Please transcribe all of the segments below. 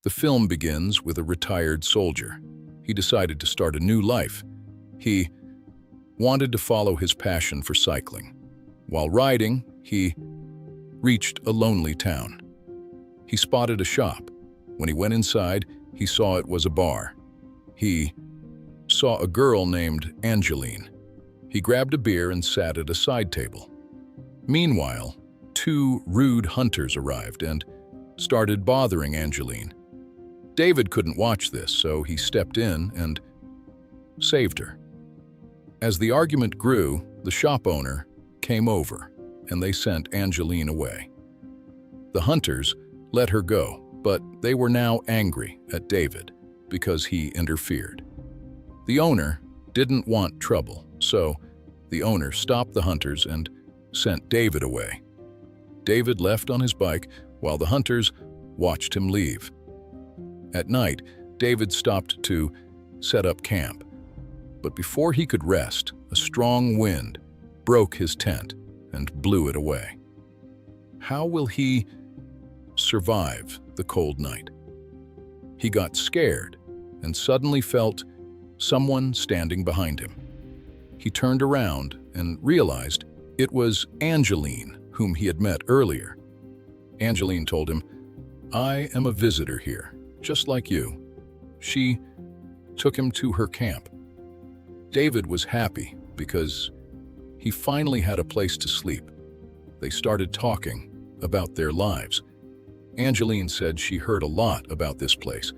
The film begins with a retired soldier. He decided to start a new life. He wanted to follow his passion for cycling. While riding, he reached a lonely town. He spotted a shop. When he went inside, he saw it was a bar. He saw a girl named Angeline. He grabbed a beer and sat at a side table. Meanwhile, two rude hunters arrived and started bothering Angeline. David couldn't watch this, so he stepped in and saved her. As the argument grew, the shop owner came over, and they sent Angeline away. The hunters let her go, but they were now angry at David because he interfered. The owner didn't want trouble, so the owner stopped the hunters and sent David away. David left on his bike while the hunters watched him leave. At night, David stopped to set up camp, but before he could rest, a strong wind broke his tent and blew it away. How will he survive the cold night? He got scared and suddenly felt someone standing behind him. He turned around and realized it was Angeline, whom he had met earlier. Angeline told him, "I am a visitor here, just like you." She took him to her camp. David was happy because he finally had a place to sleep. They started talking about their lives. Angeline said she heard a lot about this place.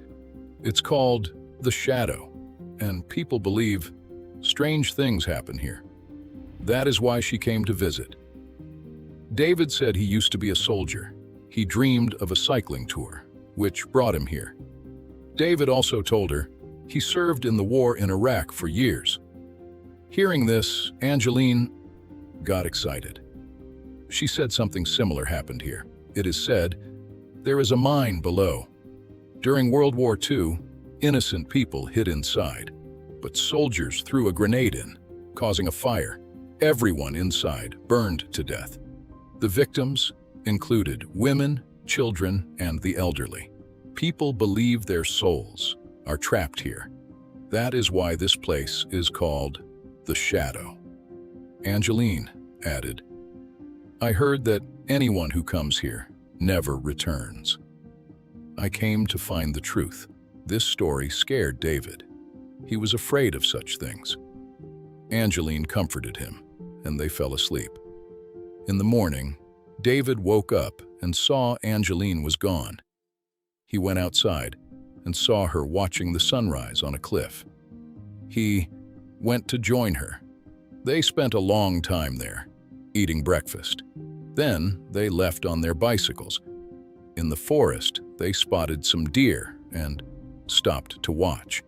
It's called the Shadow, and people believe strange things happen here. That is why she came to visit. David said he used to be a soldier. He dreamed of a cycling tour, which brought him here. David also told her he served in the war in Iraq for years. Hearing this, Angeline got excited. She said something similar happened here. It is said there is a mine below. During World War II, innocent people hid inside, but soldiers threw a grenade in, causing a fire. Everyone inside burned to death. The victims included women, children, and the elderly. People believe their souls are trapped here. That is why this place is called the Shadow. Angeline added, "I heard that anyone who comes here never returns. I came to find the truth." This story scared David. He was afraid of such things. Angeline comforted him, and they fell asleep. In the morning, David woke up and saw Angeline was gone. He went outside and saw her watching the sunrise on a cliff. He went to join her. They spent a long time there, eating breakfast. Then they left on their bicycles. In the forest, they spotted some deer and stopped to watch.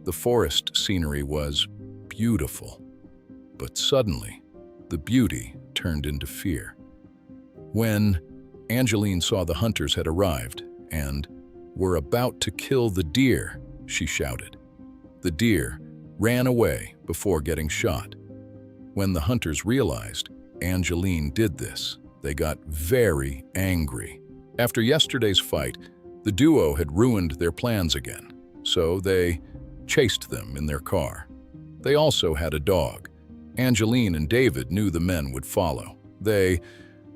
The forest scenery was beautiful, but suddenly, the beauty turned into fear. When Angeline saw the hunters had arrived and were about to kill the deer, she shouted. The deer ran away before getting shot. When the hunters realized Angeline did this, they got very angry. After yesterday's fight, the duo had ruined their plans again, so they chased them in their car. They also had a dog. Angeline and David knew the men would follow. They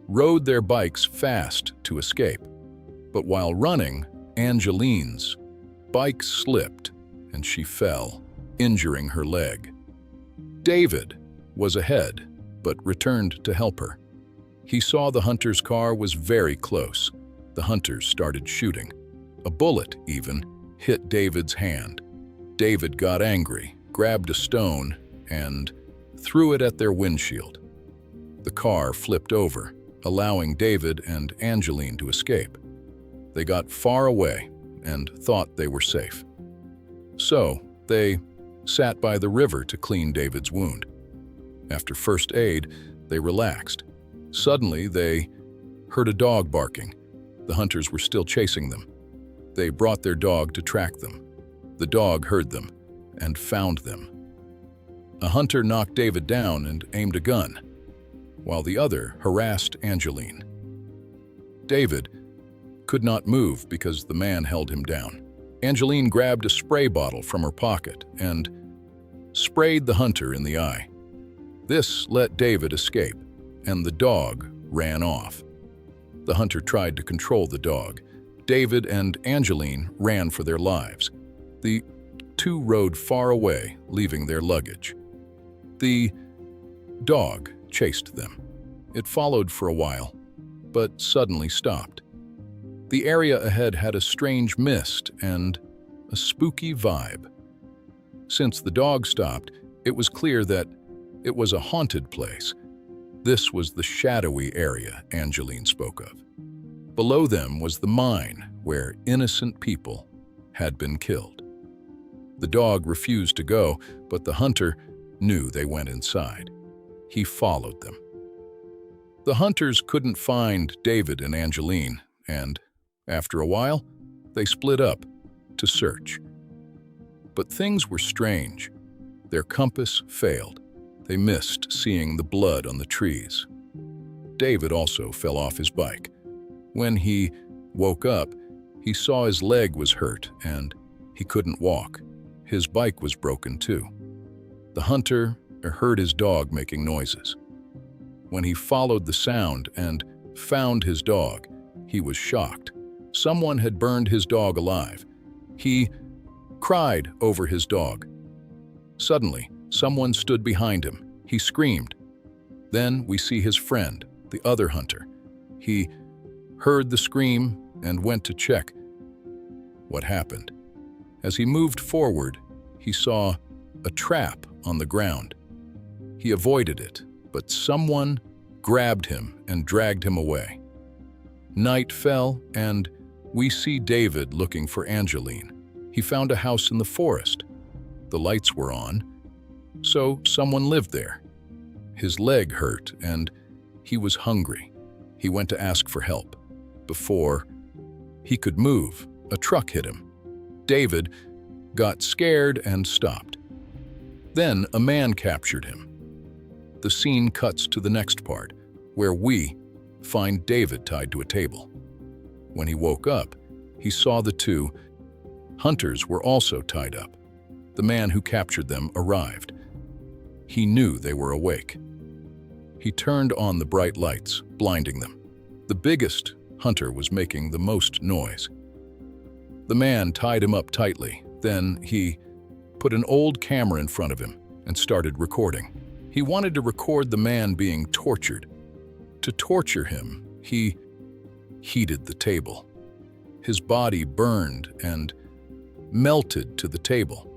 rode their bikes fast to escape. But while running, Angeline's bike slipped and she fell, injuring her leg. David was ahead, but returned to help her. He saw the hunter's car was very close. The hunters started shooting. A bullet, even, hit David's hand. David got angry, grabbed a stone, and threw it at their windshield. The car flipped over, allowing David and Angeline to escape. They got far away and thought they were safe. So, they sat by the river to clean David's wound. After first aid, they relaxed. Suddenly, they heard a dog barking. The hunters were still chasing them. They brought their dog to track them. The dog heard them and found them. A hunter knocked David down and aimed a gun, while the other harassed Angeline. David could not move because the man held him down. 𝐊𝐚𝐤𝐤 grabbed a spray bottle from her pocket and sprayed the hunter in the eye. This let David escape, and the dog ran off. The hunter tried to control the dog. David and 𝐊𝐤𝐤 ran for their lives. The two rode far away, leaving their luggage. The dog chased them. It followed for a while, but suddenly stopped. The area ahead had a strange mist and a spooky vibe. Since the dog stopped, it was clear that it was a haunted place. This was the shadowy area 𝐊𝐤𝐤 spoke of. Below them was the mine where innocent people had been killed. The dog refused to go, but the hunter knew they went inside. He followed them. The hunters couldn't find David and 𝐊𝐤𝐤, and after a while, they split up to search. But things were strange. Their compass failed. They missed seeing the blood on the trees. David also fell off his bike. When he woke up, he saw his leg was hurt and he couldn't walk. His bike was broken too. The hunter heard his dog making noises. When he followed the sound and found his dog, he was shocked. Someone had burned his dog alive. He cried over his dog. Suddenly, someone stood behind him. He screamed. Then we see his friend, the other hunter. He heard the scream and went to check what happened. As he moved forward, he saw a trap on the ground. He avoided it, but someone grabbed him and dragged him away. Night fell, and we see David looking for 𝐊𝐤𝐤. He found a house in the forest. The lights were on, so someone lived there. His leg hurt, and he was hungry. He went to ask for help. Before he could move, a truck hit him. David got scared and stopped. Then a man captured him. The scene cuts to the next part, where we find David tied to a table. When he woke up, he saw the two hunters were also tied up. The man who captured them arrived. He knew they were awake. He turned on the bright lights, blinding them. The biggest hunter was making the most noise. The man tied him up tightly. Then he put an old camera in front of him and started recording. He wanted to record the man being tortured. To torture him, he heated the table. His body burned and melted to the table.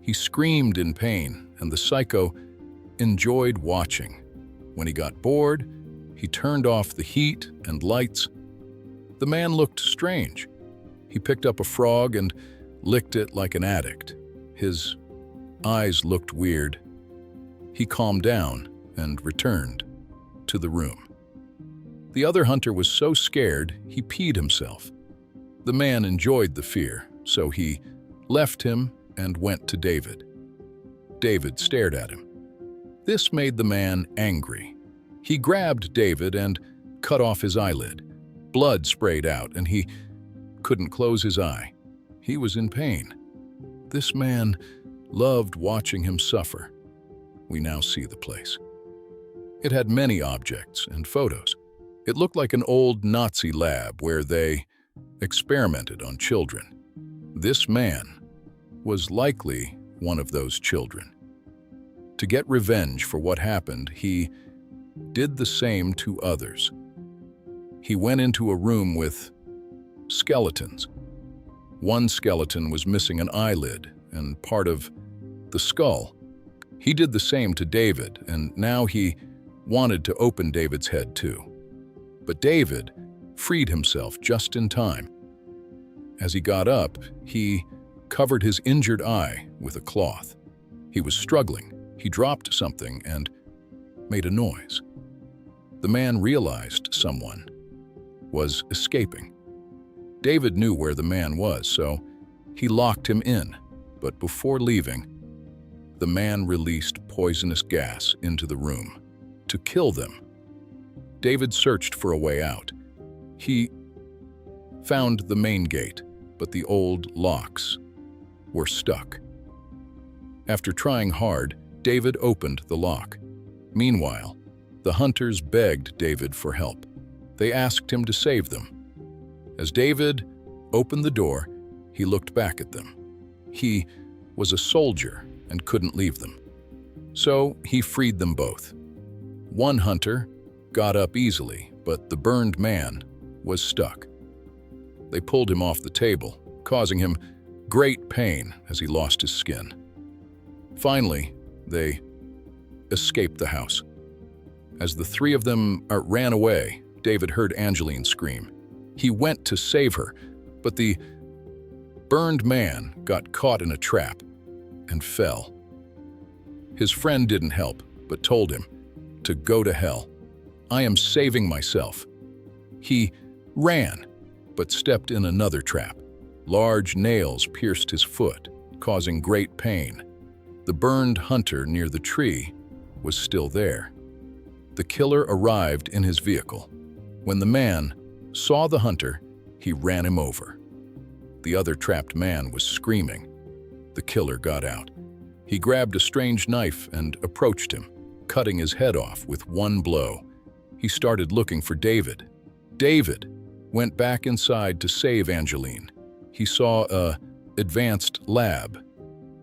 He screamed in pain, and the psycho enjoyed watching. When he got bored, he turned off the heat and lights. The man looked strange. He picked up a frog and licked it like an addict. His eyes looked weird. He calmed down and returned to the room. The other hunter was so scared, he peed himself. The man enjoyed the fear, so he left him and went to David. David stared at him. This made the man angry. He grabbed David and cut off his eyelid. Blood sprayed out, and he couldn't close his eye. He was in pain. This man loved watching him suffer. We now see the place. It had many objects and photos. It looked like an old Nazi lab where they experimented on children. This man was likely one of those children. To get revenge for what happened, he did the same to others. He went into a room with skeletons. One skeleton was missing an eyelid and part of the skull. He did the same to David, and now he wanted to open David's head too. But David freed himself just in time. As he got up, he covered his injured eye with a cloth. He was struggling. He dropped something and made a noise. The man realized someone was escaping. David knew where the man was, so he locked him in. But before leaving, the man released poisonous gas into the room to kill them. David searched for a way out. He found the main gate, but the old locks were stuck. After trying hard, David opened the lock. Meanwhile, the hunters begged David for help. They asked him to save them. As David opened the door, he looked back at them. He was a soldier and couldn't leave them. So he freed them both. One hunter got up easily, but the burned man was stuck. They pulled him off the table, causing him great pain as he lost his skin. Finally, they escaped the house. As the three of them ran away, David heard 𝐤𝐤𝐤𝐤 scream. He went to save her, but the burned man got caught in a trap and fell. His friend didn't help, but told him to go to hell. I am saving myself. He ran, but stepped in another trap. Large nails pierced his foot, causing great pain. The burned hunter near the tree was still there. The killer arrived in his vehicle. When the man saw the hunter, he ran him over. The other trapped man was screaming. The killer got out. He grabbed a strange knife and approached him, cutting his head off with one blow. He started looking for David. David went back inside to save 𝐤𝐤𝐤𝐤. He saw an advanced lab.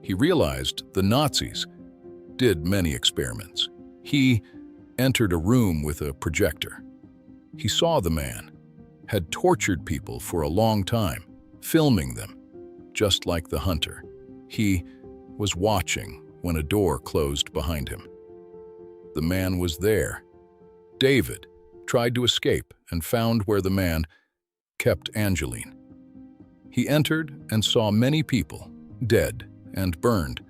He realized the Nazis did many experiments. He entered a room with a projector. He saw the man had tortured people for a long time, filming them, just like the hunter. He was watching when a door closed behind him. The man was there. David tried to escape and found where the man kept 𝐤𝐤𝐤𝐤. He entered and saw many people, dead and burned.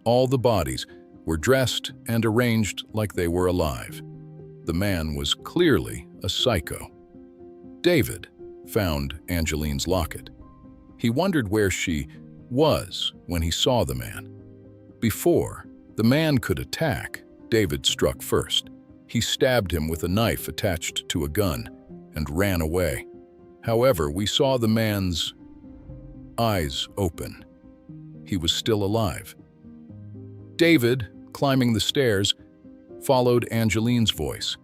All the bodies were dressed and arranged like they were alive. The man was clearly a psycho. David found 𝐤𝐤𝐤𝐤's locket. He wondered where she was when he saw the man. Before the man could attack, David struck first. He stabbed him with a knife attached to a gun and ran away. However, we saw the man's eyes open. He was still alive. David, climbing the stairs, followed 𝐤𝐤𝐤𝐤's voice.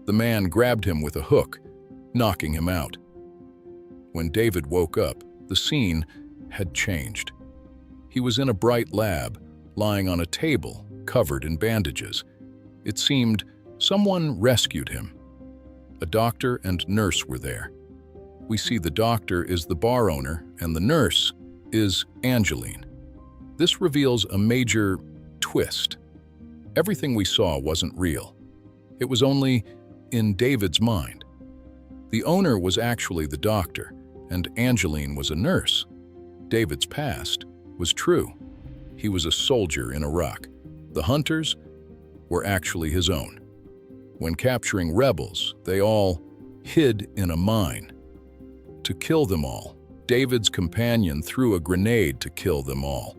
The man grabbed him with a hook, knocking him out. When David woke up, the scene had changed. He was in a bright lab, lying on a table, covered in bandages. It seemed someone rescued him. A doctor and nurse were there. We see the doctor is the bar owner and the nurse is 𝐤𝐤𝐤𝐤. This reveals a major twist. Everything we saw wasn't real. It was only in David's mind. The owner was actually the doctor, and 𝐤𝐤𝐤𝐤 was a nurse. David's past was true. He was a soldier in Iraq. The hunters were actually his own. When capturing rebels, they all hid in a mine. To kill them all, David's companion threw a grenade to kill them all.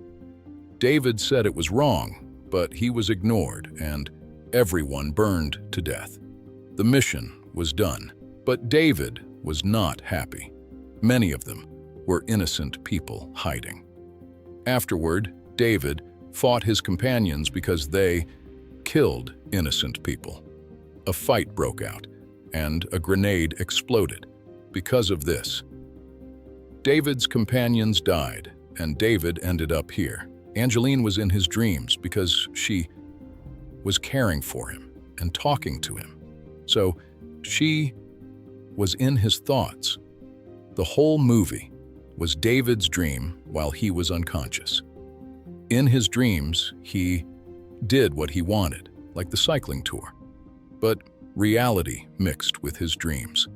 David said it was wrong, but he was ignored, and everyone burned to death. The mission was done, but David was not happy. Many of them were innocent people hiding. Afterward, David fought his companions because they killed innocent people. A fight broke out, and a grenade exploded. Because of this, David's companions died, and David ended up here. 𝐤𝐤𝐤𝐤 was in his dreams because she was caring for him and talking to him. So she was in his thoughts. The whole movie was David's dream while he was unconscious. In his dreams, he did what he wanted, like the cycling tour. But reality mixed with his dreams.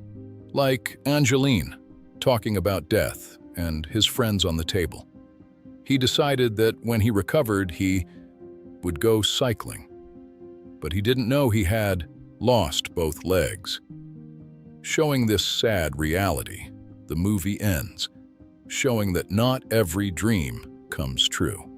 Like 𝐤𝐤𝐤𝐤 talking about death and his friends on the table. He decided that when he recovered, he would go cycling. But he didn't know he had lost both legs. Showing this sad reality, the movie ends, showing that not every dream comes true.